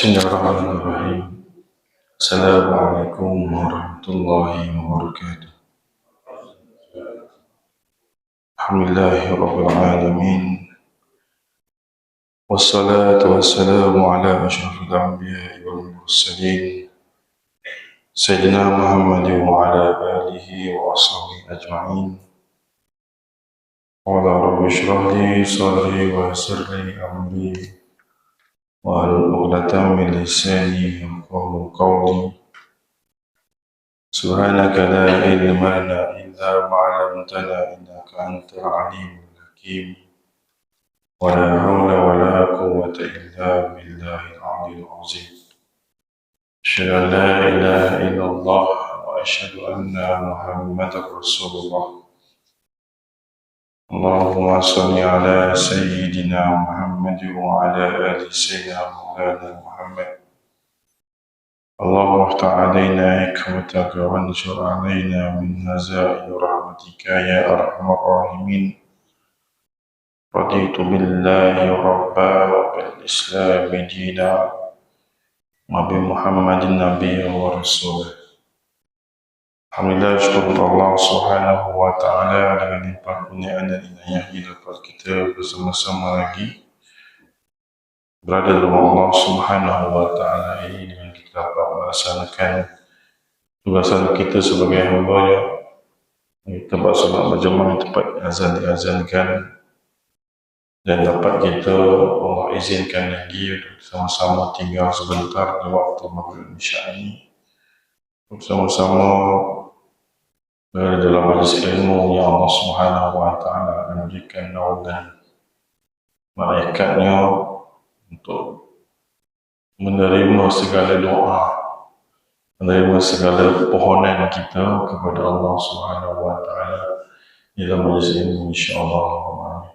Bismillahirrahmanirrahim. Assalamualaikum warahmatullahi wabarakatuh. Alhamdulillahirabbil alamin. Wassalatu wassalamu ala asyrafil anbiya'i wal mursalin. Sayyidina Muhammadin wa ala alihi wa ashabihi ajma'in. Qala rabbi shrah li sadri wa yassir li amri wahlul 'uqdatam min lisani yafqahu qawli. Subhanaka la ilma lana illa ma 'allamtana innaka antal alimul hakim. Wa la hawla wa la quwwata illa billahil 'aliyyil 'azim. Asyhadu an la ilaha illallah wa asyhadu anna Muhammadar Rasulullah. Allahumma shalli ala sayyidina Muhammad wa ala ali sayyidina Maulana Muhammad. Allahumma aftah alaina hikmataka wa anshur alaina min naza'i rahmatika ya arhamar rahimin. Raditu billahi rabba wa bil islam dina wa bi Muhammadin nabiyyan wa rasulah. Alhamdulillah, syukur Allah Subhanahu wa ta'ala dengan limpah kurnia dan inayahnya dapat kita bersama-sama lagi berada dalam Allah Subhanahu wa ta'ala ini dengan kita dapat melaksanakan tugasan kita sebagai hamba-Nya di tempat solat berjemaah, tempat azan diazankan, dan dapat kita Allah izinkan lagi untuk sama-sama tinggal sebentar di waktu maghrib isya ini bersama-sama berada dalam majlis ilmu yang Allah Subhanahu wa ta'ala akan memberikan naungan malaikatnya untuk menerima segala doa, menerima segala permohonan kita kepada Allah Subhanahu wa ta'ala di dalam majlis ilmu, insya-Allah.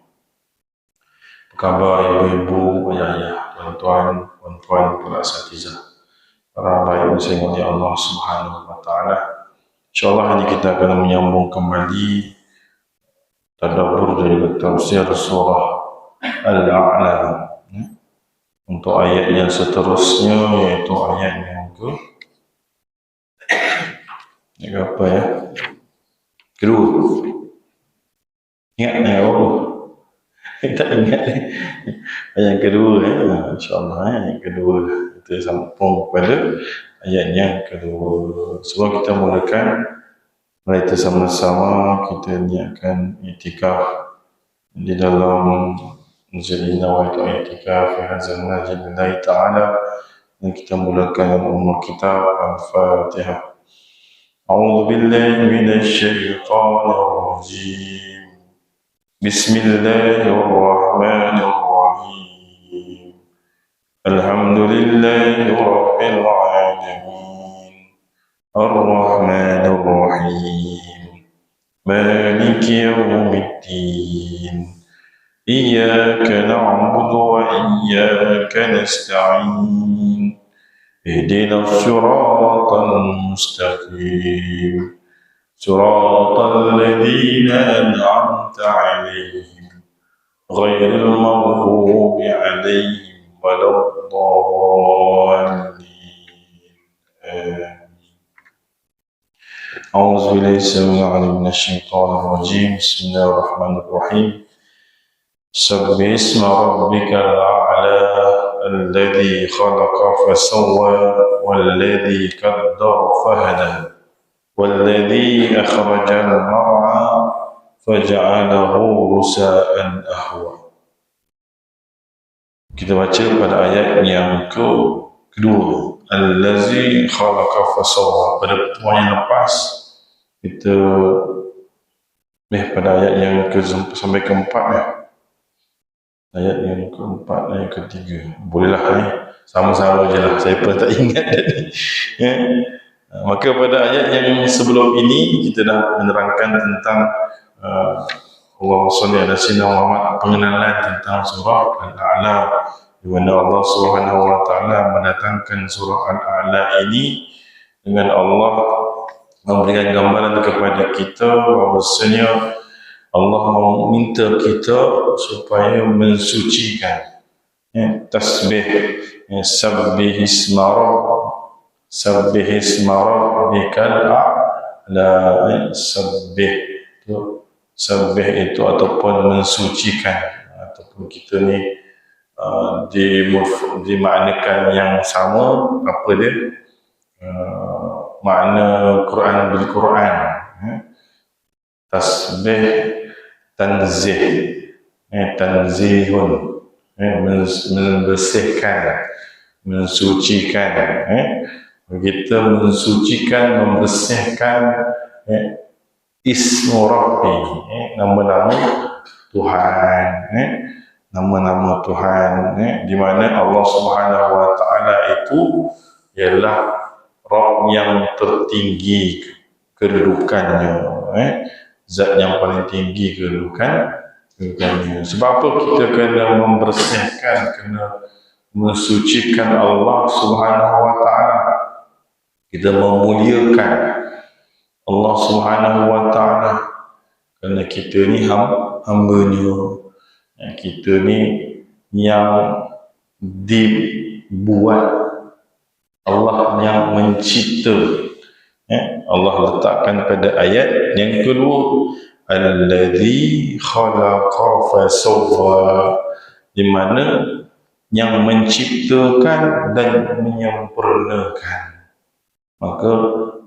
Apa khabar ibu-ibu, ayah-ayah, tuan-tuan, puan-puan, para asatizah, para baik muslimin Allah Subhanahu wa ta'ala. InsyaAllah ini kita akan menyambung kembali tadabbur dari tafsir surah Al-A'la. Untuk ayat yang seterusnya, iaitu ayat yang apa ya? Kedua. Ingat ni apa? Tak ingat ni. Ayat kedua InsyaAllah ayat kedua. Kita sambung kepada ayat yang kedua. Sebelum kita mulakan, mari kita sama-sama kita niatkan iktikaf di dalam Masjid Nawaitu I'tikaf fi hadzal masjid lillahi ta'ala, dan kita mulakan umur kitab Al-Fatihah. A'udzu billahi minasy syaithanir rajim. Bismillahirrahmanirrahim. Alhamdulillahi rabbil alamin. Ar-Rahmanir Rahim. Maliki yaumiddin. Iyyaka na'budu wa iyyaka nasta'in. Ihdinas siratal mustaqim. Siratal ladzina an'amta 'alaihim ghairil maghdubi 'alaihim waladdallin. Amin. A'udzu billahi samil 'alim minasy syaithanir rajim. Bismillahirrahmanirrahim. Sabbih isma rabbikal a'la alladzi khalaqa fasawwa walladzi qaddara fahada walladzi akhrajal mar'a faja'alahu ghusa'an ahwa. Kita baca pada ayat yang kedua, allazi khalaqa fasawwa. Pada pertemuan yang lepas kita pada ayat yang sampai keempat ya. Ayat yang keempat dan yang ketiga. Bolehlah sama-sama je lah, saya pun tak ingat tadi. Maka pada ayat yang sebelum ini kita dah menerangkan tentang Allahumma shalli ala sayyidina Muhammad, pengenalan tentang surah Al-A'la, di mana Allah Subhanahu wa ta'ala mendatangkan surah Al-A'la ini dengan Allah memberikan gambaran kepada kita bahawasanya Allah meminta kita supaya mensucikan tasbih, sabbih isma rabbikal a'la, sabbih itu ataupun mensucikan, ataupun kita ni dimaknakan yang sama, apa dia, makna Quran bil Quran, tasbih, tanzih, tanzihun, membersihkan, mensucikan, kita mensucikan, membersihkan ismu Rabbi, nama-nama Tuhan, nama-nama Tuhan, di mana Allah Subhanahu wa Ta'ala itu ialah Rabb yang tertinggi kedudukannya, zat yang paling tinggi kedudukannya. Sebab apa kita kena membersihkan, kena mensucikan Allah Subhanahu wa Ta'ala, kita memuliakan Allah Subhanahu wa Ta'ala, kerana kita ni hamba-Nya, kita ni yang dibuat, Allah yang mencipta. Allah letakkan pada ayat yang kedua, alladzi khalaqa fasawwa, di mana yang menciptakan dan menyempurnakan. Maka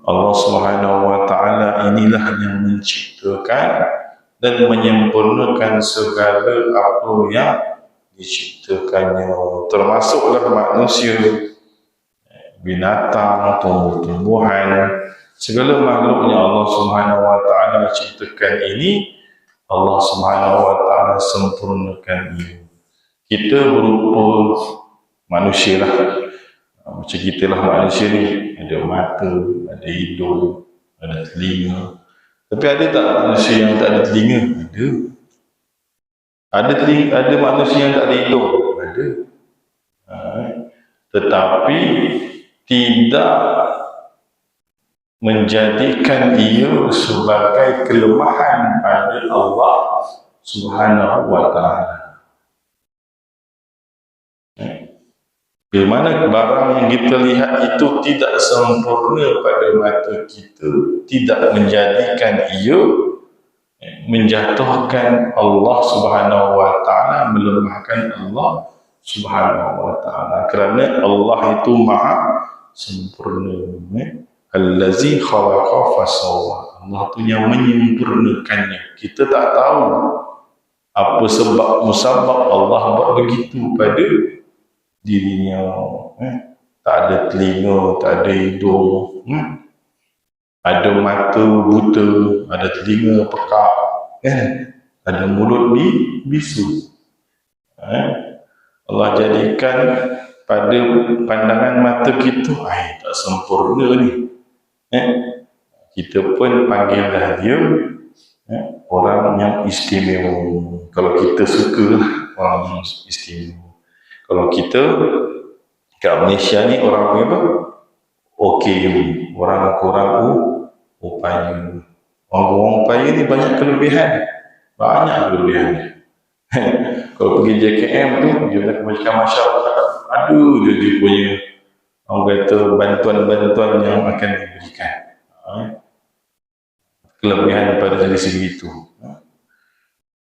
Allah Subhanahu wa Ta'ala inilah yang menciptakan dan menyempurnakan segala apa yang diciptakannya, termasuklah manusia, binatang, tumbuh-tumbuhan, segala makhluk yang Allah Subhanahu wa Ta'ala ciptakan ini, Allah Subhanahu wa Ta'ala sempurnakan ini. Kita berupa manusia lah, macam kita lah manusia ni, ada mata, ada hidung, ada telinga. Tapi ada tak manusia yang tak ada telinga? Ada. Ada manusia yang tak ada hidung? Ada. Tetapi tidak menjadikan ia sebagai kelemahan pada Allah Subhanahu wa Ta'ala. Di mana barang yang kita lihat itu tidak sempurna pada mata kita, tidak menjadikan ia menjatuhkan Allah Subhanahu wa Ta'ala, melemahkan Allah Subhanahu wa Ta'ala, kerana Allah itu maha sempurna. Allazi khalaqa fasawwa, Allah tu yang menyempurnakannya. Kita tak tahu apa sebab musabab Allah buat begitu pada dirinya. Tak ada telinga, tak ada hidung, ada mata buta, ada telinga pekak, ada mulut bisu. Allah jadikan pada pandangan mata kita, tak sempurna ni. Kita pun panggillah dia orang yang istimewa. Kalau kita suka orang yang istimewa. Kalau kita kat Malaysia ni orang punya apa? OKU, orang kurang upaya. Orang upaya ni banyak kelebihan. Kalau pergi JKM tu, dia nak kebajikan masyarakat, dia punya, orang kata, bantuan-bantuan yang akan diberikan. Kelebihan pada dari segi itu.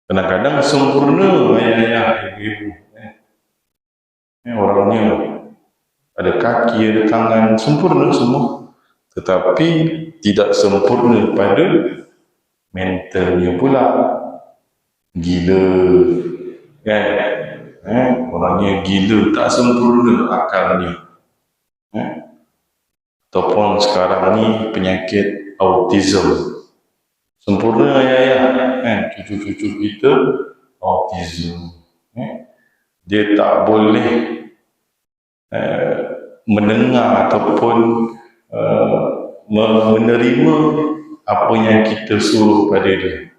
Kadang-kadang sempurna ayah-ayah, ibu-ibu. Orangnya ada kaki, ada tangan, sempurna semua. Tetapi tidak sempurna pada mentalnya pula. Gila, kan? Orangnya gila, tak sempurna akalnya. Ataupun sekarang ni penyakit autism. Sempurna ayah-ayah, cucu-cucu kita autism. Dia tak boleh mendengar ataupun menerima apa yang kita suruh pada dia.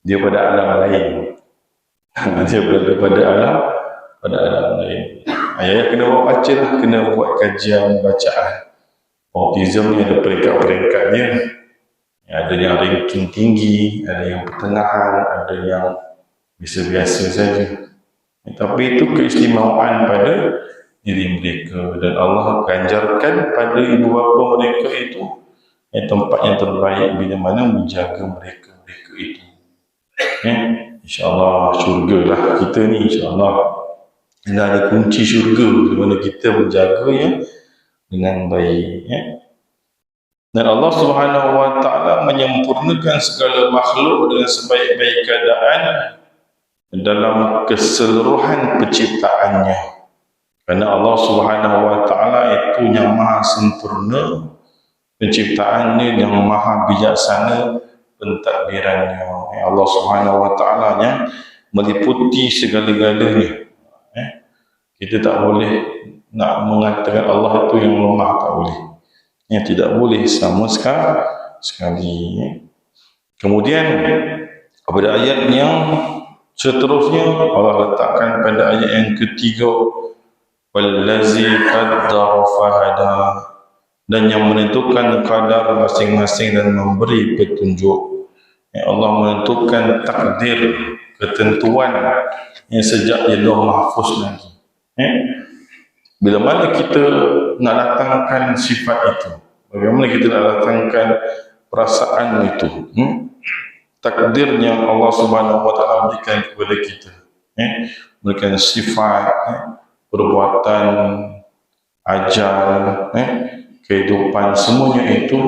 Dia pada alam lain. Dia berada pada alam lain. Ayah kena buat baca lah, kena buat kajian bacaan. Autism ni ada peringkat-peringkat dia. Ada yang ranking tinggi, ada yang pertengahan, ada yang biasa-biasa saja. Tapi itu keistimewaan pada diri mereka, dan Allah ganjarkan pada ibu bapa mereka itu tempat yang terbaik bila mana menjaga mereka itu. InsyaAllah syurga lah kita ni, insyaAllah dah ada kunci syurga di mana kita menjaganya dengan baik. Dan Allah Subhanahu Wa Taala menyempurnakan segala makhluk dengan sebaik-baik keadaan dalam keseluruhan penciptaannya. Kerana Allah Subhanahu Wa Taala itu yang maha sempurna penciptaannya, yang maha bijaksana pentadbirannya. Allah Subhanahu Wa Taala yang meliputi segala-galanya. Kita tak boleh nak mengatakan Allah itu yang lemah, tak boleh. Yang tidak boleh sama sekali. Kemudian pada ayat yang seterusnya Allah letakkan pada ayat yang ketiga, wallazi qaddara fahada, dan yang menentukan kadar masing-masing dan memberi petunjuk. Allah menentukan takdir, ketentuan yang sejak di Lauh Mahfuz lagi. Bila mana kita nak datangkan sifat itu, bagaimana kita nak datangkan perasaan itu, takdirnya Allah Subhanahu Wa Taala berikan kepada kita, berikan sifat, perbuatan, ajal, kehidupan, semuanya itu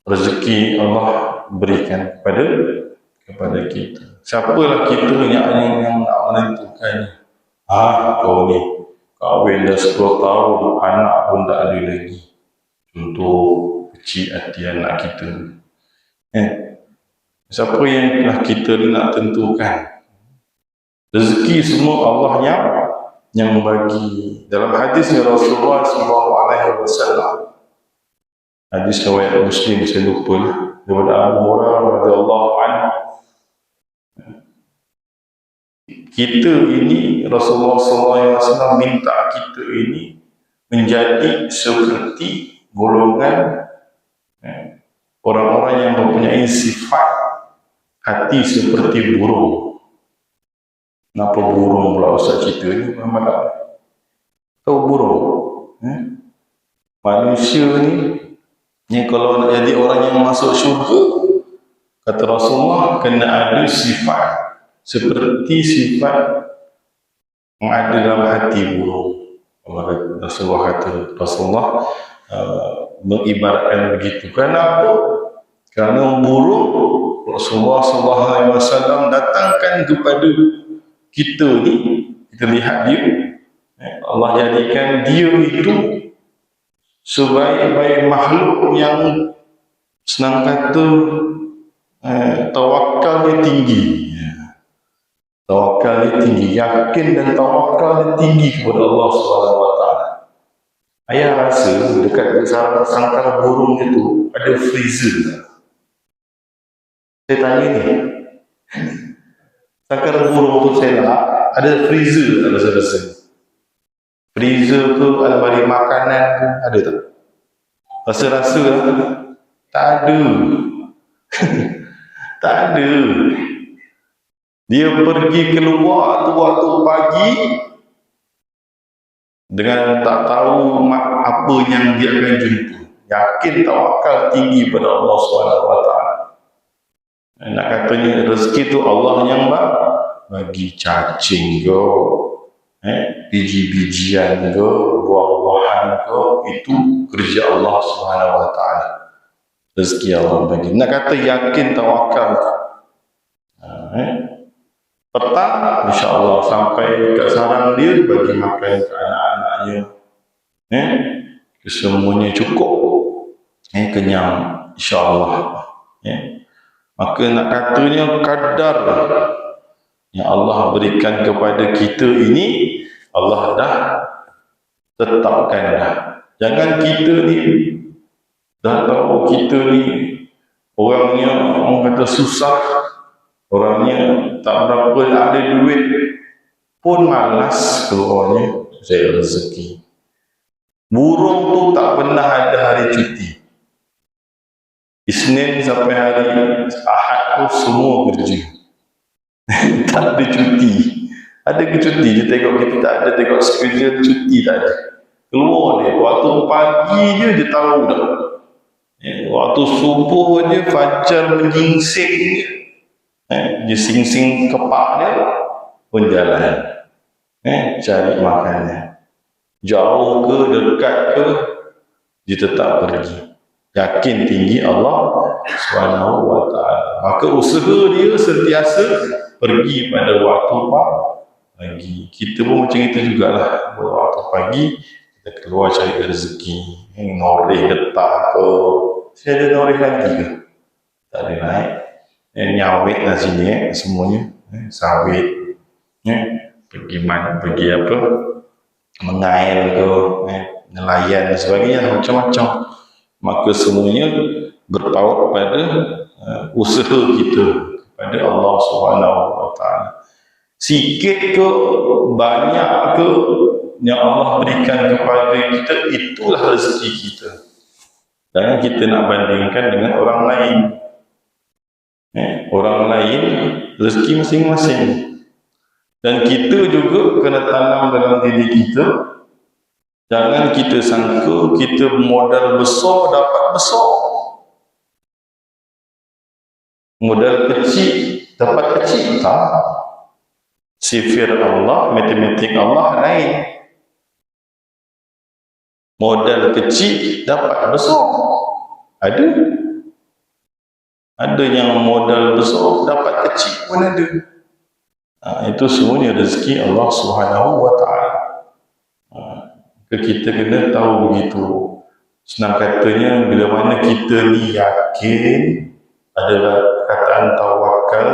rezeki Allah berikan kepada kita. Siapalah kita yang nak menentukannya? Kau ni kahwin dah 10 tahun, anak pun tak ada lagi. Contoh kecil hati anak kita. Siapa yang kita nak tentukan? Rezeki semua Allah yang bagi. Dalam hadis Rasulullah SAW, hadis riwayat Muslim, saya lupa daripada Abu Hurairah radhiyallahu anhu, kita ini, Rasulullah SAW minta kita ini menjadi seperti golongan orang-orang yang mempunyai sifat hati seperti burung. Kenapa burung pula Ustaz cerita ni? Muhammad tahu burung? Manusia ni kalau nak jadi orang yang masuk syurga, kata Rasulullah, kena ada sifat seperti sifat yang ada dalam hati burung. Rasulullah mengibaratkan begitu. Kenapa? Karena burung Rasulullah SAW datangkan kepada kita ni, kita lihat dia, Allah jadikan dia itu sebaik-baik makhluk yang senang kata tawakalnya tinggi. Tawakalnya tinggi, yakin dan tawakalnya tinggi kepada Allah SWT. Ayah rasa dekat sangkar burung itu ada freezer. Saya tanya ni, sangkar burung tu saya nak ada freezer tak rasa-rasa? Freezer tu almari makanan tu ada tak? Rasa-rasa tak ada. Tak ada. Dia pergi keluar tu waktu pagi dengan tak tahu apa yang dia akan jumpa. Yakin tawakal tinggi pada Allah SWT. Nak katanya rezeki tu Allah yang bagi, cacing ke, biji-bijian ke, buah-buahan ke, itu kerja Allah SWT. Rezeki Allah bagi. Nak kata yakin tawakal. Petang, insyaAllah sampai kat sarang dia, bagi makan ke anak-anaknya, kesemuanya cukup, kenyang, insyaAllah. Maka nak katanya kadar yang Allah berikan kepada kita ini, Allah dah tetapkan dah. Jangan kita ni dah tahu kita ni orangnya, orang kata susah, orangnya tak berapa ada duit pun malas keluarnya saya rezeki. Burung tu tak pernah ada hari cuti. Isnin sampai hari Ahad tu semua kerja. Tak ada cuti. Ada ke cuti? Dia tengok kita tak ada, tengok schedule cuti tak ada. Keluar dia, waktu pagi dia tahu dah. Waktu subuh dia, fajar menyingsing dia. Dia sing-sing kepak dia pun jalan. Cari makannya. Jauh ke, dekat ke, dia tetap pergi. Yakin tinggi Allah Subhanahu wa ta'ala. Maka usaha dia sentiasa pergi pada waktu pagi. Kita pun macam itu jugalah. Waktu pagi kita keluar cari rezeki. Noreh getah ke. Saya ada noreh lagi ke? Tak ada naik. Nyawit lah sini semuanya. Sawit. Pergi mana? Pergi apa? Mengail ke. Nelayan dan sebagainya. Macam-macam. Maka semuanya berpaut pada usaha kita kepada Allah Subhanahu wa ta'ala. Sikit ke banyak ke yang Allah berikan kepada kita, itulah rezeki kita. Jangan kita nak bandingkan dengan orang lain. Orang lain rezeki masing-masing. Dan kita juga kena tanam dalam diri kita. Jangan kita sangka kita modal besar dapat besar. Modal kecil dapat kecil. Tak. Sifir Allah, matematik Allah lain. Modal kecil dapat besar. Ada. Ada yang modal besar dapat kecil pun ada. Itu semuanya rezeki Allah Subhanahu wa ta'ala. Kita kena tahu begitu. Senang katanya, bila mana kita ni yakin, adalah perkataan tawakal,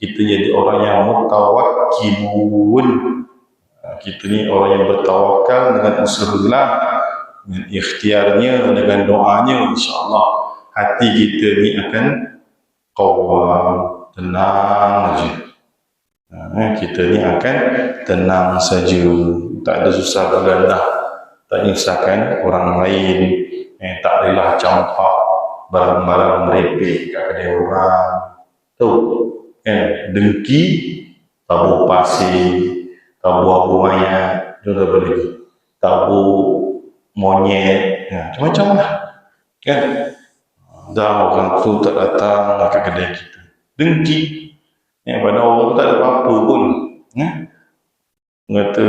kita jadi orang yang mutawakkilun. Kita ni orang yang bertawakal dengan usulullah, dengan ikhtiarnya, dengan doanya, insyaAllah hati kita ni akan qawwam, tenang saja. Kita ni akan tenang saja. Tak ada susah bergandah, tak nyusahkan orang lain, tak adalah campak barang-barang merepek kat kedai orang. Tahu dengki, tabu pasir, tabu abu mayat, juga boleh, tabu monyet, macam-macam lah kan. Dah orang tu tak datang ke kedai kita, dengki pada orang tu tak ada apa-apa pun, kata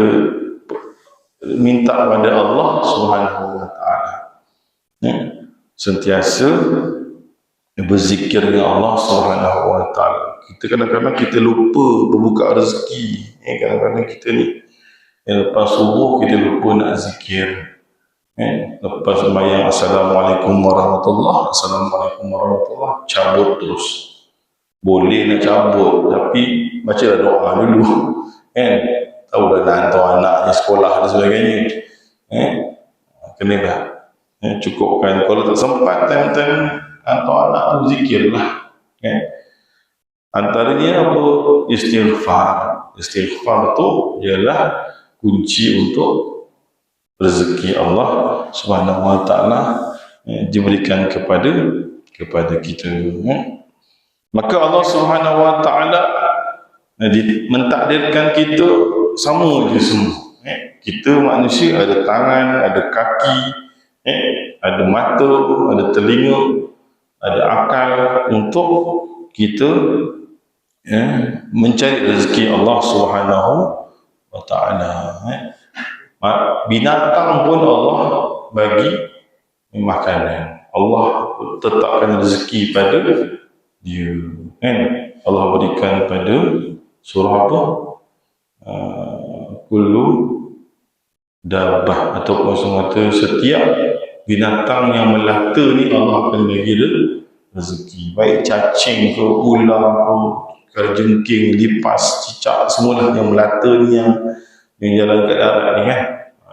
minta pada Allah Subhanahu wa ta'ala. Sentiasa berzikir dengan Allah Subhanahu wa ta'ala. Kita kadang-kadang kita lupa berbuka rezeki. Kadang-kadang kita ni lepas subuh kita lupa nak zikir. Lepas sembahyang Assalamualaikum warahmatullahi, Assalamualaikum warahmatullahi, cabut terus. Boleh nak cabut, tapi bacalah doa dulu. Tahu dah nak hantar anaknya sekolah dan sebagainya. Kena dah. Cukupkan. Kalau tak sempat time-time hantar anak tu, zikirlah. Antaranya apa? Istighfar. Istighfar tu ialah kunci untuk rezeki Allah Subhanahu wa ta'ala diberikan kepada kita. Maka Allah Subhanahu wa ta'ala mentakdirkan kita sama je semua. Kita manusia ada tangan, ada kaki, ada mata, ada telinga, ada akal untuk kita mencari rezeki Allah Subhanahu wa ta'ala. Binatang pun Allah bagi makanan. Allah tetapkan rezeki pada dia. Allah berikan pada surah apa? Kullu dabah, ataupun semata setiap binatang yang melata ni Allah akan bagi rezeki. Baik cacing ke, ular ke, kalajengking, lipas, cicak, semualah yang melata ni, yang jalan kat darat ni kan.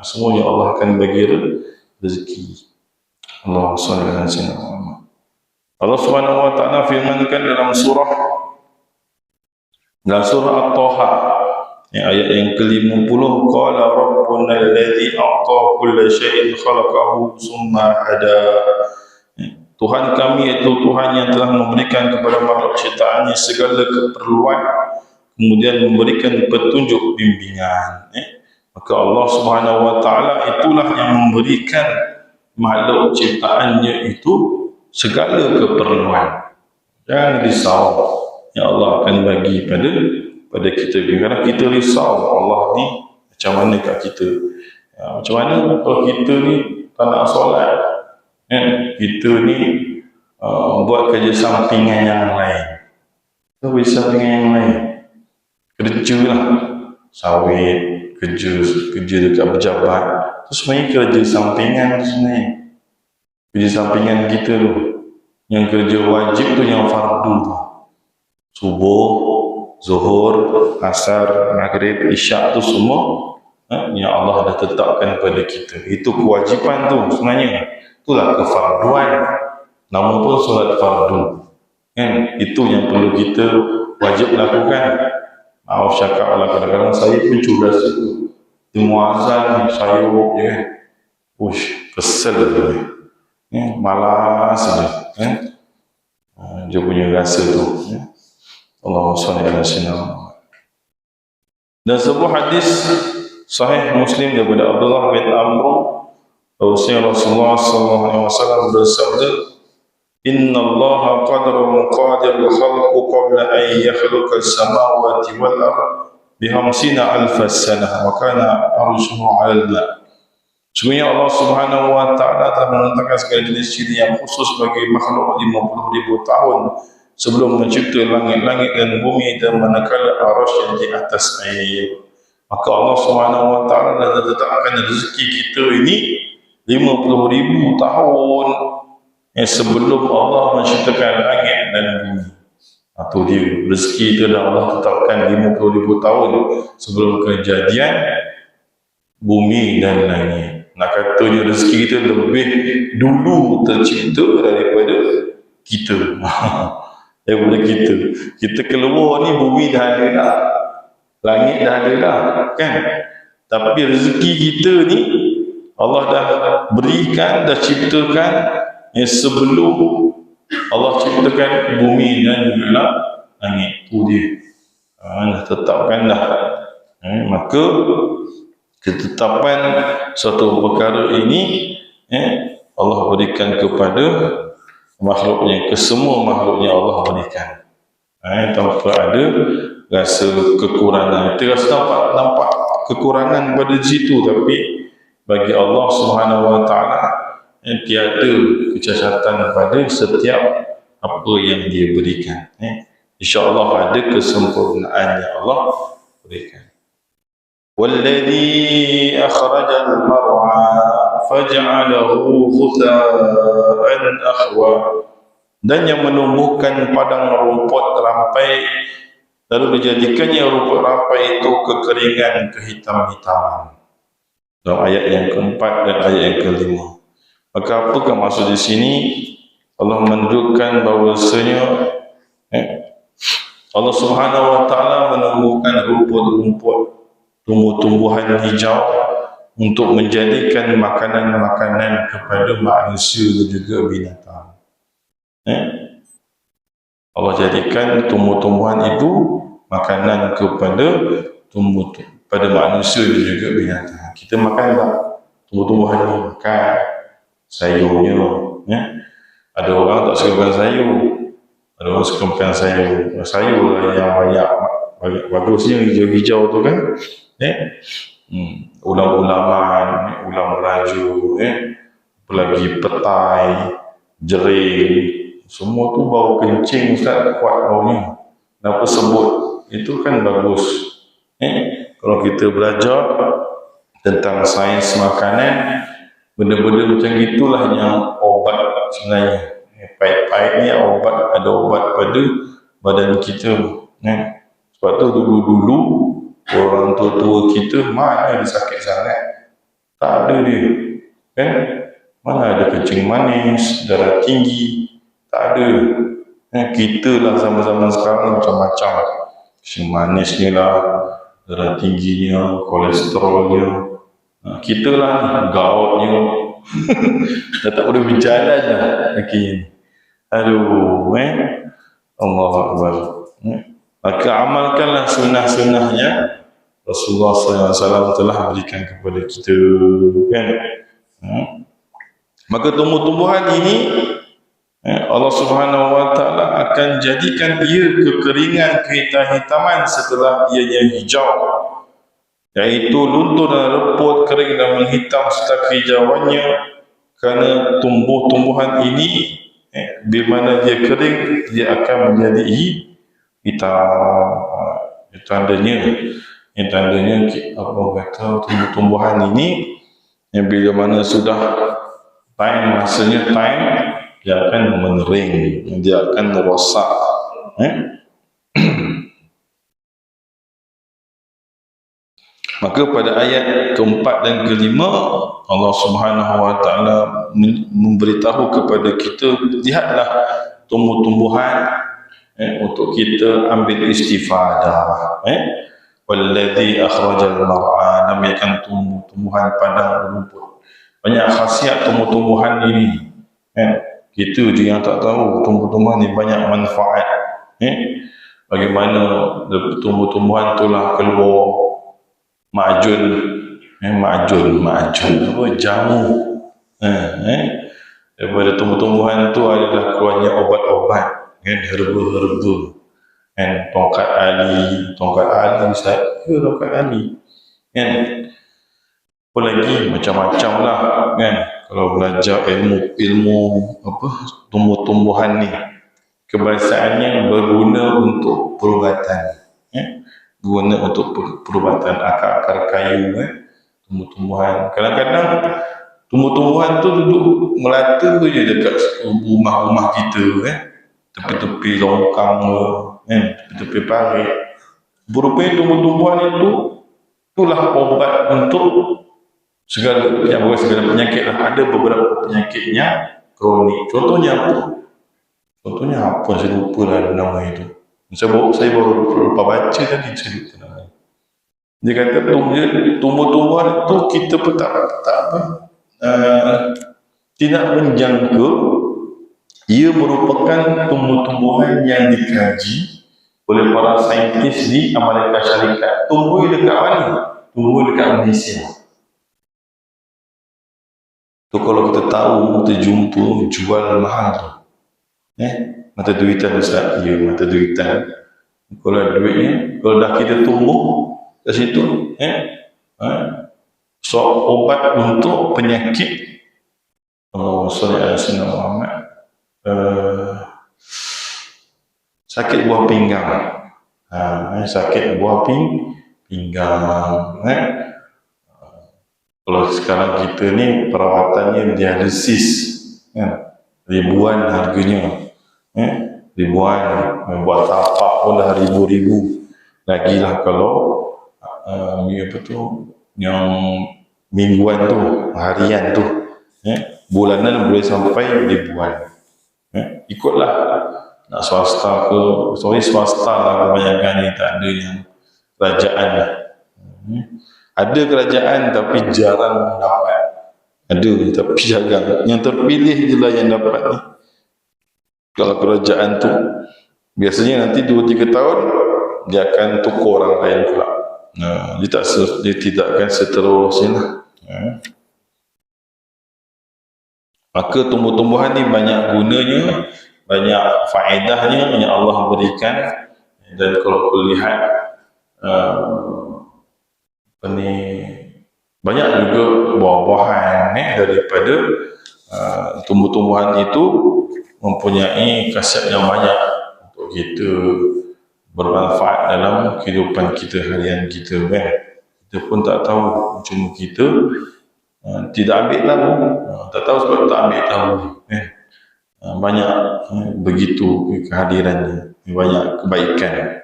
Semuanya Allah akan bagi rezeki. Allah SWT. Allah Subhanahu wa ta'ala firmankan dalam surah At-Taha, ayat yang ke-50, qala rabbuna alladhi a'ta kulla syai'in khalaqahu summa hada. Tuhan kami, iaitu Tuhan yang telah memberikan kepada makhluk ciptaannya segala keperluan, kemudian memberikan petunjuk bimbingan. Maka Allah Subhanahu Wa Taala itulah yang memberikan makhluk ciptaannya itu segala keperluan. Jangan risau, yang Allah akan bagi pada kita. Kadang kita risau, Allah ni macam mana kat kita? Macam mana kalau kita ni tak nak solat, kita ni buat kerja sampingan yang lain. Kerja sampingan yang lain, kerja lah, sawit, kerja dekat pejabat. Itu sebenarnya kerja sampingan sebenarnya. Kerja sampingan kita tu. Yang kerja wajib tu yang fardu tu. Subuh, zuhur, asar, maghrib, isyak tu semua yang Allah dah tetapkan pada kita. Itu kewajipan tu sebenarnya. Itulah kefarduan. Nama pun solat fardu. Itu yang perlu kita wajib lakukan. Maaf cakap lah, kadang-kadang saya pun curah situ. Dia muazzan, sayur je kan. Kesel tu. Malas je. Dia punya rasa tu. Allahumma salli ala sayyidina. Dan sebuah hadis sahih Muslim daripada Abdullah bin Amr, Rasulullah sallallahu alaihi wasallam bersabda, "Inna Allah qadara maqadir al-khalq qabla an yakhluqa as-samawati wal ardh bi 50,000 sanah wa kana arshuhu 'ala al-ma'." Sesungguhnya Allah Subhanahu Wa Taala telah menetapkan segala jenis ciri yang khusus bagi makhluk 50,000 tahun sebelum mencipta langit-langit dan bumi dan manakala arasy yang di atas air. Maka Allah Subhanahu Wa Taala telah tetapkan rezeki kita ini 50,000 tahun sebelum Allah menciptakan langit dan bumi. Itu dia, rezeki itu dah Allah tetapkan 50,000 tahun sebelum kejadian bumi dan langit. Nak katanya rezeki kita lebih dulu tercipta daripada kita. Daripada kita. Kita keluar ni bumi dah ada dah. Langit dah ada dah. Kan? Tapi rezeki kita ni Allah dah berikan, dah ciptakan sebelum Allah ciptakan bumi dan juga langit. Itu dia. Dah tetapkan dah. Maka ketetapan suatu perkara ini Allah berikan kepada makhluknya, kesemua makhluknya Allah berikan. Tanpa ada rasa kekurangan. Kita rasa nampak kekurangan pada situ, tapi bagi Allah Subhanahu Wa Taala tiada kecacatan pada setiap apa yang dia berikan. InsyaAllah ada kesempurnaan yang Allah berikan. وَالَّذِي أَخْرَجَ الْمَرْعَى فَجَعَلَهُ غُثَاءً أَحْوَى. Dan yang menumbuhkan padang rumput rampai lalu dijadikannya rumput rampai itu kekeringan, kehitam-hitaman. Dalam ayat yang keempat dan ayat yang kelima. Maka apakah maksud di sini? Allah menunjukkan bahawasanya Allah Subhanahu Wa Taala menumbuhkan rumput-rumput, tumbuh-tumbuhan hijau untuk menjadikan makanan-makanan kepada manusia dan juga binatang. Allah jadikan tumbuh-tumbuhan itu makanan kepada manusia dan juga binatang. Kita makan tak? Tumbuh-tumbuhan ni makan sayurnya. Ada orang tak suka makan sayur, ada orang suka makan sayur. Sayur yang banyak bagusnya hijau-hijau tu kan. Ulam-ulaman, ulam raju, apalagi petai, jering, semua tu bau kencing, Ustaz, kuat baunya. Kenapa sebut? Itu kan bagus. Kalau kita belajar tentang sains makanan, benda-benda macam itulah yang obat sebenarnya. Pahit-pahit ni obat, ada obat pada badan kita. Sebab tu dulu-dulu orang tua-tua kita mana ada sakit sangat. Tak ada dia. Mana ada kencing manis, darah tinggi. Tak ada. Kita lah zaman-zaman sekarang macam-macam. Kencing manisnya lah, darah tingginya, kolesterolnya. Kita lah gautnya. Dah tak boleh berjalan dah akhirnya. Aduh, Allah Akbar. maka amalkanlah sunnah-sunnahnya Rasulullah SAW telah berikan kepada kita, kan? Maka tumbuh-tumbuhan ini Allah Subhanahu Wa Taala akan jadikan ia kekeringan, kehitaman setelah ianya hijau, iaitu luntur dan reput, kering dan menghitam serta kehijauannya, kerana tumbuh-tumbuhan ini bila mana dia kering dia akan menjadi hitam. Tandanya apa kata tumbuh-tumbuhan ini bila mana sudah masanya dia akan mengering, dia akan rosak. Maka pada ayat keempat dan kelima Allah Subhanahu Wa Taala memberitahu kepada kita, lihatlah tumbuh-tumbuhan untuk kita ambil istifadah. Walladzi akhrajal mar'a, namanya tumbuh-tumbuhan padang rumput. Banyak khasiat tumbuh-tumbuhan ini. Kita je yang tak tahu tumbuh-tumbuhan ini banyak manfaat. Bagaimana tumbuh-tumbuhan itulah keluar ma'jun apa, jamu. Daripada tumbuh-tumbuhan itu adalah keluarnya obat-obat, kan, herba-herba, kan, tongkat ali Ustaz, tongkat ali, kan. Apa lagi, macam-macam lah, kan. Kalau belajar ilmu apa tumbuh-tumbuhan ni, kebiasaannya berguna untuk perubatan, guna untuk perubatan akar-akar kayu, tumbuh-tumbuhan. Kadang-kadang tumbuh-tumbuhan tu duduk melata je dekat rumah-rumah kita, tepi-tepi longkang, tepi-tepi parit. Berupanya tumbuh-tumbuhan itulah obat untuk segala penyakit lah. Ada beberapa penyakitnya kronik. Contohnya apa? Saya lupa lah nama itu. Saya baru lupa baca tadi, saya lupa nama. Dia kata tumbuh-tumbuhan itu kita pun tidak menjangka ia merupakan tumbuh-tumbuhan yang dikaji oleh para saintis di Amerika Syarikat. Tumbuh dekat mana? Tumbuh dekat Malaysia. Tu kalau kita tahu, kita jumpa jual mahal tu. Mata duitan Ustaz, ya, mata duitan. Kalau ada duitnya, kalau dah kita tumbuh kat situ, so obat untuk penyakit Muhammad, sakit buah pinggang, sakit buah pinggang. Kalau sekarang kita ni perawatannya dialisis, ribuan harganya, ribuan, buat tapak pun dah ribu-ribu. Lagilah kalau yang mingguan tu, harian tu, bulanan boleh sampai ribuan. Ikutlah, nak swasta ke, swasta lah kebanyakan ni, tak ada yang kerajaan lah. Ada kerajaan tapi jarang dapat. Ada tapi jarang. Yang terpilih je lah yang dapat ni. Kalau kerajaan tu biasanya nanti 2-3 tahun dia akan tukar orang lain pula. Dia tidak akan seterusnya lah. Maka tumbuh-tumbuhan ni banyak gunanya, banyak faedahnya yang Allah berikan. Dan kalau lihat banyak juga buah-buahan daripada tumbuh-tumbuhan itu mempunyai khasiat yang banyak untuk kita, bermanfaat dalam kehidupan kita harian kita. Kita pun tak tahu, cuma kita tidak ambil tahu, tak tahu sebab tak ambil tahu. Banyak begitu kehadirannya, banyak kebaikan.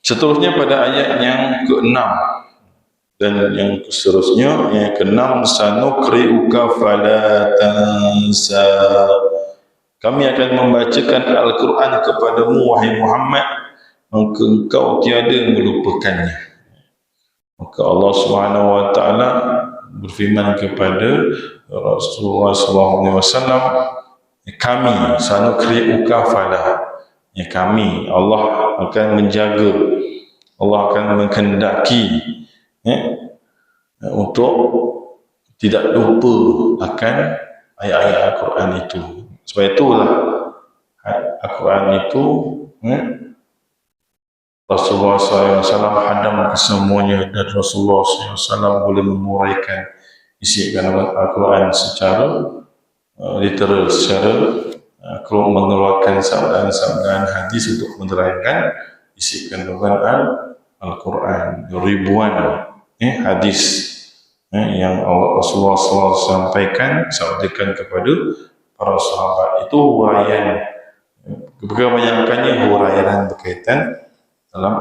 Seterusnya pada ayat yang ke-6 dan yang seterusnya, yang ke-6, sanukri'uka fala tansa, kami akan membacakan Al-Quran kepadamu wahai Muhammad, maka engkau tiada melupakannya. Maka Allah Subhanahu Wa Taala berfirman kepada Rasulullah SAW, Kami sanukri'uka fala, kami, Allah akan menjaga, Allah akan menghendaki untuk tidak lupa akan ayat-ayat Al-Quran itu. Sebab itulah Al-Quran itu Rasulullah SAW hadam kesemuanya, dan Rasulullah SAW boleh menguraikan isi kandungan Al-Quran secara literal, secara mengeluarkan sabdaan-sabdaan hadis untuk menerangkan isi kandungan Al-Quran. Ribuan hadis yang Rasulullah SAW sampaikan, sabdakan kepada para sahabat. Itu huraian, kebanyakannya huraian berkaitan dalam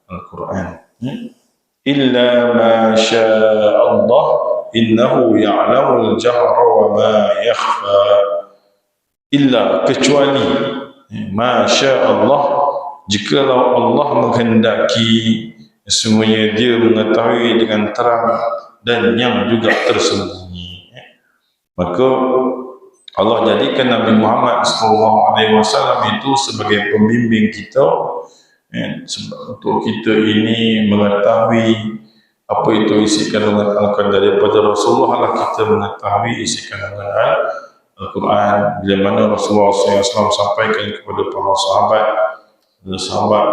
Al-Quran. Illa ma syaa Allah innahu ya'lamul jahra wa ma yakhfa. Illa, kecuali ma syaa Allah, jikalau Allah menghendaki, semuanya Dia mengetahui dengan terang dan yang juga tersembunyi. Maka Allah jadikan Nabi Muhammad SAW itu sebagai pembimbing kita, untuk kita ini mengetahui apa itu isi kandungan Al-Quran. Daripada Rasulullah lah kita mengetahui isi kandungan Al-Quran. Bila mana Rasulullah SAW sampaikan kepada para sahabat,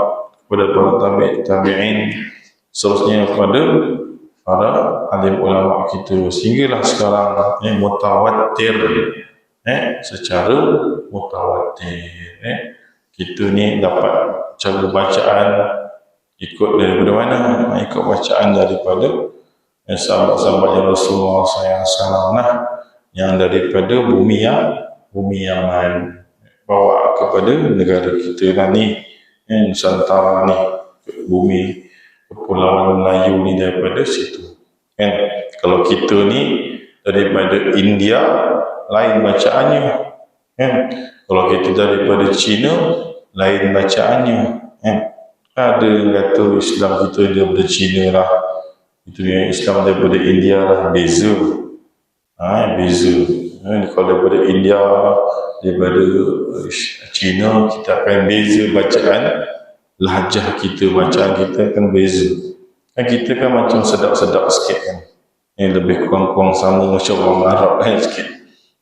kepada para tabi'in, seterusnya kepada para alim ulama kita, sehinggalah sekarang mutawatir, secara mutawatir kita ni dapat cara bacaan ikut daripada mana? Ikut bacaan daripada sahabat-sahabat Rasulullah SAW yang daripada bumi Yaman, bawa kepada negara kita ni, Nusantara ni, bumi Kepulauan Melayu ni, daripada situ. Kalau kita ni daripada India, lain bacaannya. Kalau kita daripada China, lain bacaannya. Ada yang kata Islam kita daripada China lah, itu yang Islam daripada India lah, beza. Beza. Kalau daripada India, daripada China, kita akan beza bacaan, lahjah kita, bacaan kita akan beza. Kita kan macam sedap-sedap sikit kan, lebih kurang-kurang sama macam orang Arab sikit.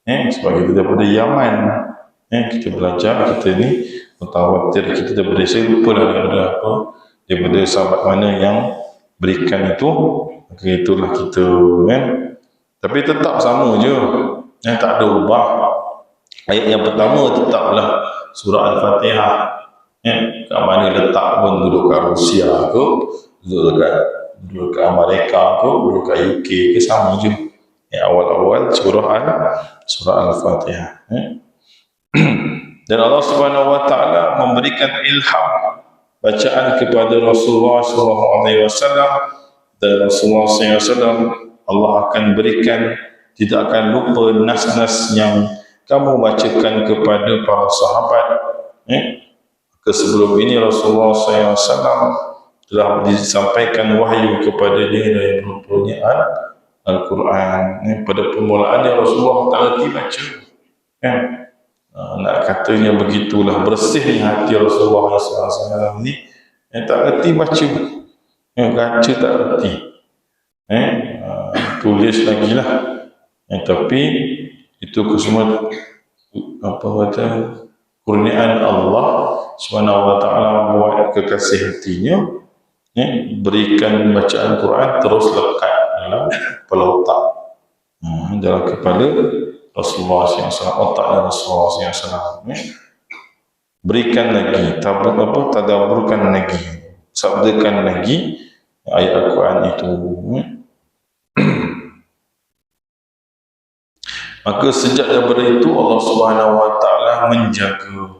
Sebab kita daripada Yaman, kita belajar, kita ni mutawatir, kita daripada, saya lupa daripada apa, daripada sahabat mana yang berikan itu, maka itulah kita tapi tetap sama je, tak ada ubah. Ayat yang pertama tetaplah surah Al-Fatihah. Kat mana letak pun, duduk kat Rusia ke, duduk kat Amerika ke, duduk kat UK ke, sama je. Awal-awal surah Al-Fatihah. Dan Allah Subhanahu Wa Taala memberikan ilham bacaan kepada Rasulullah SAW, dan Rasulullah SAW Allah akan berikan, tidak akan lupa nas-nas yang kamu bacakan kepada para sahabat. Sebelum ini Rasulullah SAW telah disampaikan wahyu kepada dia dari berupa Al-Quran. Pada permulaannya Rasulullah tak reti baca. Nak katanya begitulah bersihnya hati Rasulullah SAW ni, tak reti baca. Baca tak reti. Tulis lagi lah. Tapi itu semua kurniaan Allah SWT buat kekasih hatinya, berikan bacaan Quran terus lekat dalam kepala otak, dalam kepala Rasulullah SAW, otak dan Rasulullah SAW. Berikan lagi, tadaburkan lagi, sabdakan lagi ayat Al-Quran itu. Maka sejak daripada itu Allah Subhanahu Wa Taala menjaga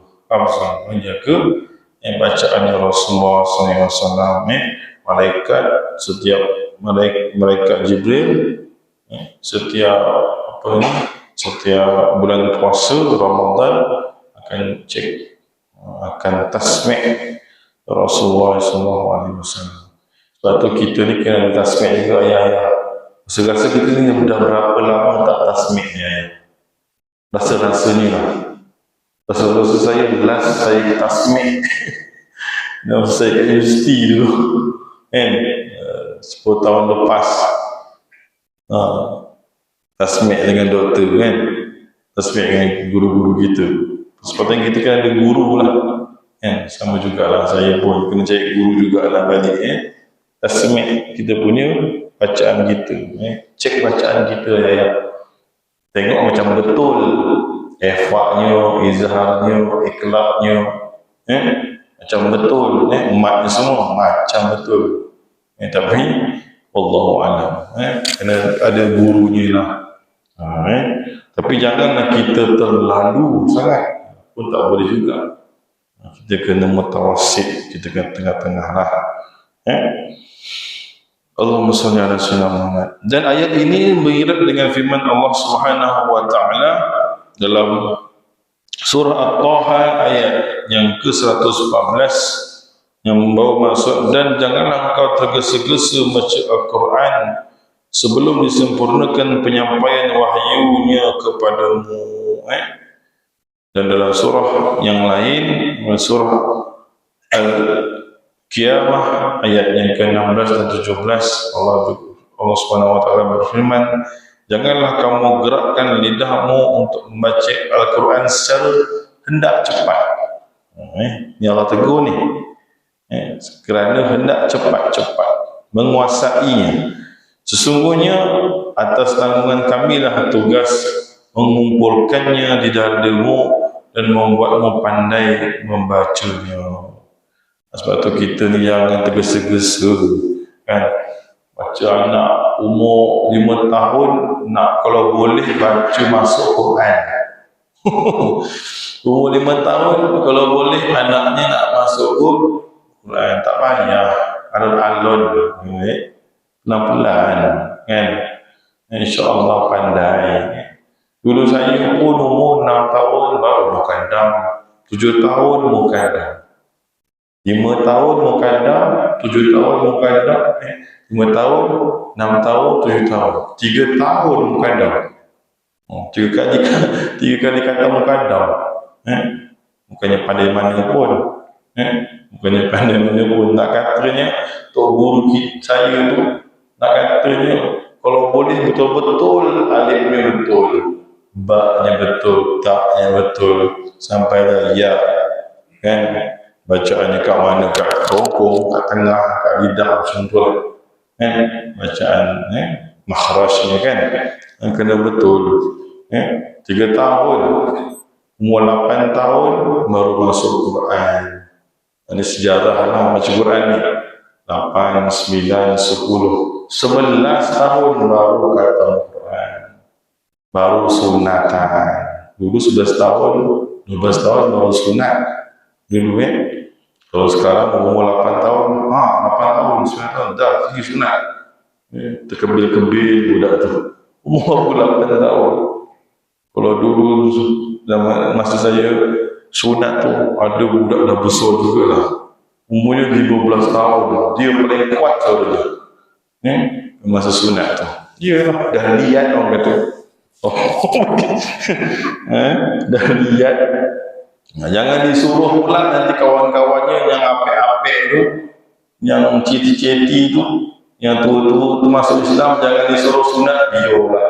bacaan Rasulullah SAW. Malaikat, setiap malaikat Jibril, setiap bulan puasa Ramadan akan cek, akan tasmi' Rasulullah SAW. Sebab tu kita ni kena tasmi' juga ayat-ayat. Rasa kita ni dah berapa lama tak tasmi' ayat. rasa-rasanya lah. Rasa-rasa saya last saya tasmik dan saya kat universiti dulu kan, 10 tahun lepas tasmik dengan doktor kan, tasmik dengan guru-guru kita. Sepatutnya kita kan ada guru lah kan, sama jugalah saya pun kena cari guru jugalah balik tasmik kita punya bacaan kita, cek bacaan kita ya. Tengok macam betul ifaknya, izharnya, iklabnya, macam betul, matnya semua macam betul. Tapi Wallahu a'lam, kena ada gurunya lah. Tapi janganlah kita terlalu sangat pun tak boleh juga. Kita kena mutawassit, kita kena tengah-tengah lah. Allahumma salli ala sayyidina Muhammad. Dan ayat ini mengirat dengan firman Allah Subhanahu wa taala dalam surah At-Taha ayat yang ke-114 yang membawa maksud, dan janganlah engkau tergesa-gesa membaca Al-Quran sebelum disempurnakan penyampaian wahyunya kepadamu. Dan dalam surah yang lain, surah Al-Qiyamah ayat yang ke-16 dan 17, Allah Subhanahu wa taala berfirman, janganlah kamu gerakkan lidahmu untuk membaca Al-Quran secara hendak cepat. Ini Allah tegur ni, kerana hendak cepat-cepat menguasainya. Sesungguhnya atas tanggungan kamilah tugas mengumpulkannya di dadamu dan membuatmu pandai membacanya. Sebab tu kita ni jangan tergesa-gesa kan. Baca anak umur 5 tahun nak kalau boleh baca masuk Quran. Umur 5 tahun kalau boleh anaknya nak masuk Quran, tak payah alon-alon, pelan-pelan kan, insya-Allah pandai. Dulu saya pun umur 6 tahun baru mukadam, 7 tahun mukadam, 5 tahun mukadam, 7 tahun mukadam, 5 tahun, 6 tahun, 7 tahun, 3 tahun mukadam. 3 kali kata mukadam. Bukannya pandai mana pun, bukannya pandai mana pun. Nak katanya tok guru saya tu nak katanya kalau boleh betul-betul alifnya betul, ba-nya betul, ta-nya betul, sampai lah ya kan, bacaannya kat mana, kat kerongkong, kat tengah, kat lidah, macam tu lah bacaan makhrajnya kan, kena betul. 3 tahun, umur 8 tahun baru masuk Quran. Ini sejarah lah baca Quran ni. 8, 9, 10, 11 tahun baru kata Quran, baru sunatan. Dulu 11 tahun, 12 tahun baru sunat dulu Kalau sekarang umur 8 tahun, 8 tahun, 9 tahun dah pergi sunat. Terkebil-kebil budak tu umur 8 tahun. Kalau dulu masa saya sunat tu ada budak dah besar juga lah, umurnya 15 tahun, dia paling kuat saudara masa sunat tu. Dia lah dah lihat orang kata, dah lihat. Jangan disuruh pula nanti kawan-kawannya yang apek-apek tu, yang ceti-ceti tu, yang tua-tua tu masuk Islam, jangan disuruh sunat, biarlah.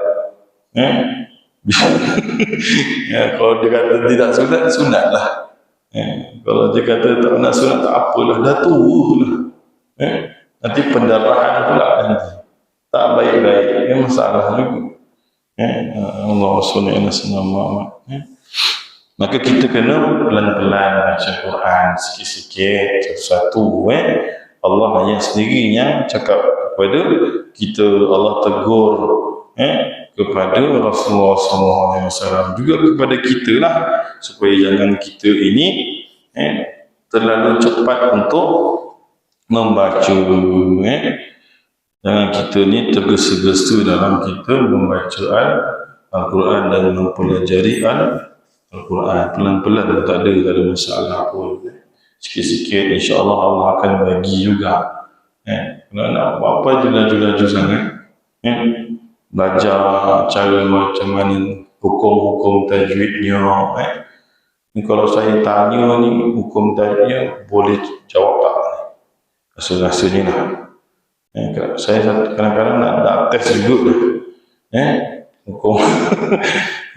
Kalau dia kata tidak sunat, sunatlah. Kalau dia kata tak nak sunat, tak apalah, dah tua lah. Nanti pendarahan pula nanti, tak baik-baik, masalah juga. Allah SWT. Maka kita kena pelan-pelan baca Quran, sikit-sikit, satu-satu. Allah hanya sendiri yang cakap kepada kita, Allah tegur kepada Rasulullah SAW, juga kepada kita lah, supaya jangan kita ini terlalu cepat untuk membaca. Jangan kita ni tergesa-gesa dalam kita membaca Al-Quran dan mempelajari Al-Quran. Pelan-pelan, tak ada masalah pun. Sikit-sikit insya-Allah Allah akan bagi juga. Kalau nak buat apa je laju-laju sangat, belajar cara macam mana hukum-hukum tajwidnya. Ni kalau saya tanya ni hukum tajwidnya, boleh jawab tak? Rasa-rasanya lah. Saya kadang-kadang nak test juga lah. Hukum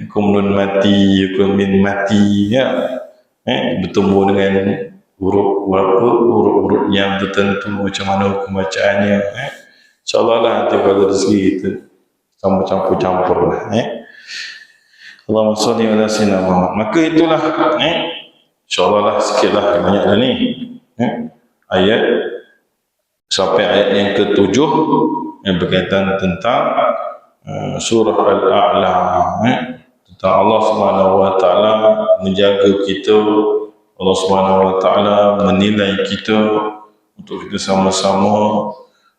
hukum nun mati, hukum min mati, ya. Bertemu dengan huruf yang tertentu, macam mana hukum bacaannya. InsyaAllah lah nanti kalau rezeki kita campur-campur lah. Allahumma salli ala sayyidina Muhammad. Maka itulah, insyaAllah lah sikit lah, banyak dah ni. Ayat sampai ayat yang ke-7 yang berkaitan tentang surah Al-A'la, tentang Allah SWT menjaga kita, Allah SWT menilai kita untuk kita sama-sama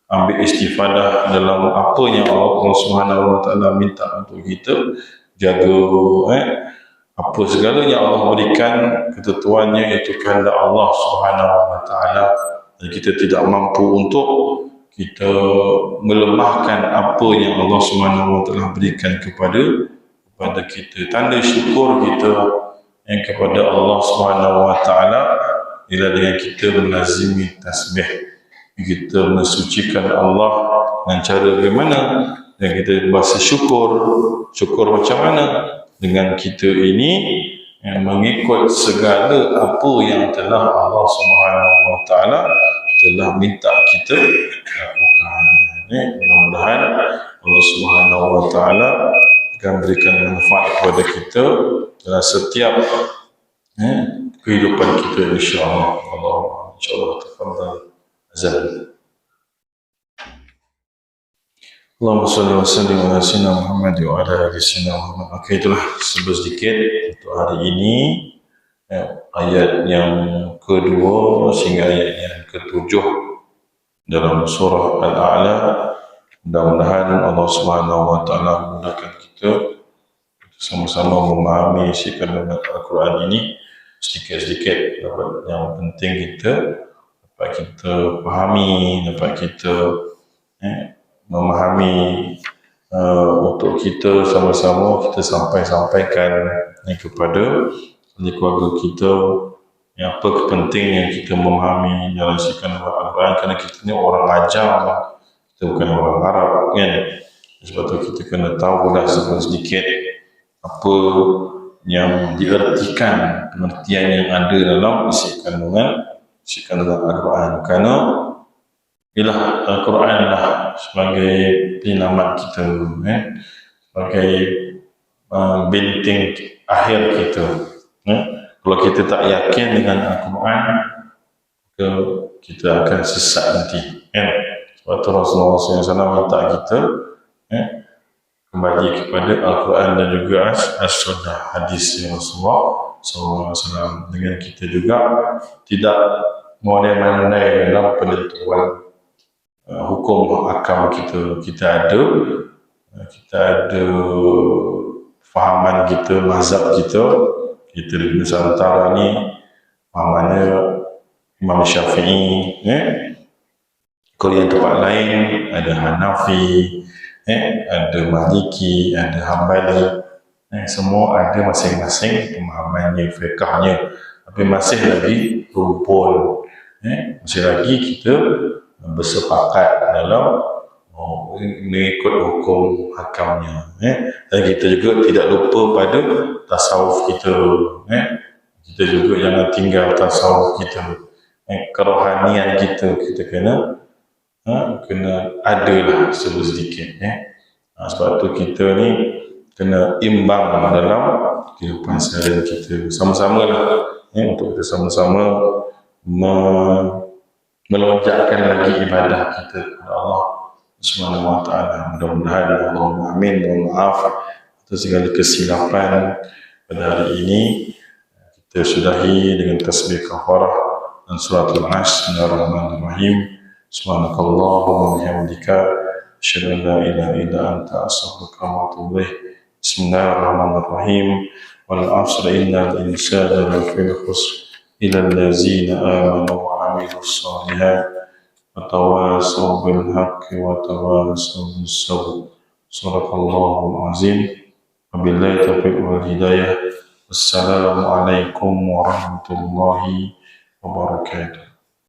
ambil istifadah dalam apa yang Allah SWT minta untuk kita jaga. Apa segala yang Allah berikan ketentuannya itu kehendak Allah SWT, dan kita tidak mampu untuk kita melemahkan apa yang Allah SWT berikan kepada kita. Tanda syukur kita yang kepada Allah SWT ialah dengan kita melazimi tasbih, kita mensucikan Allah dengan cara bagaimana, dan kita bahasa syukur macam mana, dengan kita ini yang mengikut segala apa yang telah Allah SWT telah minta kita lakukan. Mudah-mudahan Allah SWT akan berikan manfaat kepada kita dalam setiap kehidupan kita, insyaAllah. InsyaAllah. Tafadhal azan. Allahumma salli wa sallim ala sayyidina Muhammad wa ala ali sayyidina Muhammad. Maka itulah sedikit untuk hari ini, ayat yang kedua sehingga ayat yang ke-7 dalam surah Al-A'la. Mudah-mudahan Allah SWT memudahkan kita sama-sama memahami isi kandungan Al-Quran ini sedikit-sedikit. Yang penting kita dapat kita fahami, dapat kita memahami, untuk kita sama-sama kita sampaikan kepada keluarga kita yang apa penting yang kita memahami dalam isi kandungan Al-Quran, kerana kita ni orang Ajam, kita bukan orang Arab, kan? Sebab tu kita kena tahu dah sedikit apa yang diartikan, pengertian yang ada dalam isi kandungan Al-Quran. Kerana ialah Al-Quran lah sebagai penyelamat kita, sebagai benteng akhir kita. Kalau kita tak yakin dengan Al-Quran, kita akan sesat nanti. Sebab tu Rasulullah SAW minta kita kembali kepada Al-Quran dan juga As-Sunnah, hadis Rasulullah SAW. Dengan kita juga tidak mondai-mandai dalam penentuan hukum akam kita. Kita ada fahaman kita, mazhab kita di Nusantara ni, fahamannya Imam Syafi'i. Kalau yang tempat lain ada Hanafi, ada Maliki, ada Hambali. Semua ada masing-masing pemahamannya, fiqahnya. Tapi masih lagi rumpun, masih lagi kita bersepakat dalam mengikut hukum hakamnya. Dan kita juga tidak lupa pada tasawuf kita. Kita juga jangan tinggal tasawuf kita, kerohanian kita kena adalah sedikit. Sebab tu kita ni kena imbang dalam kehidupan seharian kita. Sama-sama lah, untuk kita sama-sama melonjakkan lagi ibadah kita kepada Allah SWT. Mudah-mudahan, Allahumma amin, mohon maaf atas segala kesilapan pada hari ini. Kita sudahi dengan tasbih kafarah dan suratul Asr. Bismillahirrahmanirrahim. Subhanakallahumma bihamdika asyhadu an la ilaha illa anta astaghfiruka wa atubu ilaik. Bismillahirrahmanirrahim. Wal 'asri innal insana lafii khusr illa allazina amanu wa 'amilus shalihat wa tawasaw bil haqqi wa tawasaw bis sabr. Sadaqallahul azim. Wabillahi taufiq wal hidayah. Wassalamualaikum warahmatullahi wabarakatuh.